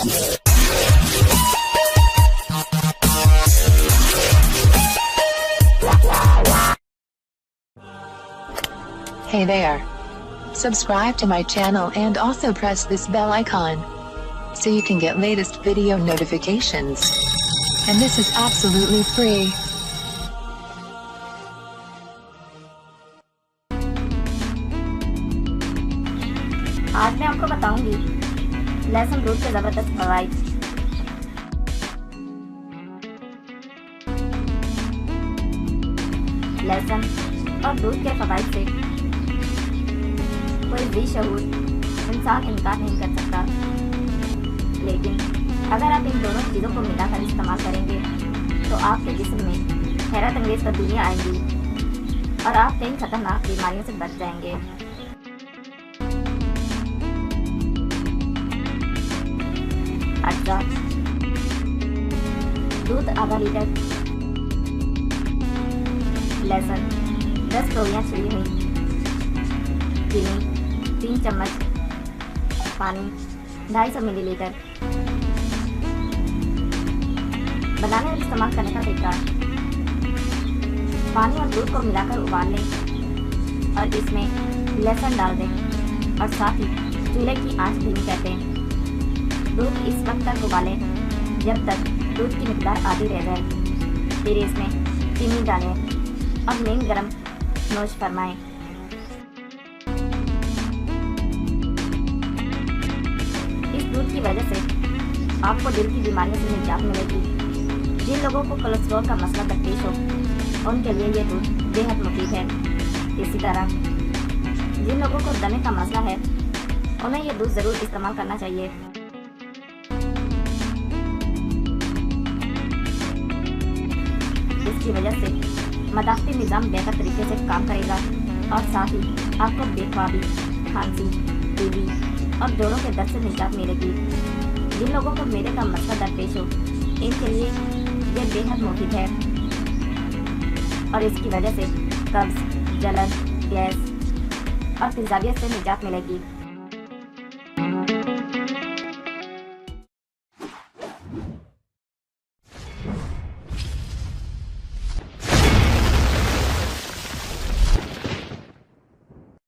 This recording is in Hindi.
Hey there. Subscribe to my channel and also press this bell icon so you can get latest video notifications. And this is absolutely free. आज मैं आपको बताऊंगी लहसुन दूध के जबरदस्त फवाइद। लहसुन और दूध के फवाइद से कोई भी शऊर इंसान इनकार नहीं कर सकता, लेकिन अगर आप इन दोनों चीज़ों को मिलाकर इस्तेमाल करेंगे तो आपके जिस्म में हैरत अंगेज तब्दीलियाँ आएंगी और आप कई खतरनाक बीमारियों से बच जाएंगे। अज्जा, दूध आधा लीटर, लहसुन 10 कौड़ियाँ छिली हुई, चीनी 3 चम्मच, पानी 250 मिलीलीटर। बनाने और इस्तेमाल करने का तरीका: पानी और दूध को मिलाकर उबाल लें और इसमें लहसुन डाल दें और साथ ही चूल्हे की आंच धीमी कर दें। दूध इस वक्त तक उबालें जब तक दूध की मिकदार आधी रह जाए। फिर इसमें चीनी डालें और नीम गरम नोश फरमाएं। इस दूध की वजह से आपको दिल की बीमारियों से निजात मिलेगी। जिन लोगों को कोलेस्ट्रॉल का मसला दरपेश हो उनके लिए ये दूध बेहद मुफीद है। इसी तरह जिन लोगों को दमे का मसला है उन्हें ये दूध ज़रूर इस्तेमाल करना चाहिए। इसकी वजह से मदाफ़ती निज़ाम बेहतर तरीके से काम करेगा और साथ ही आपको बेख्वाबी, खांसी, टीबी और जोड़ों के दर्द से निजात मिलेगी। जिन लोगों को मेदे का मसला दरपेश हो इनके लिए यह बेहद मुफीद है और इसकी वजह से कब्ज़, जलन, गैस और तेज़ाबियत से निजात मिलेगी।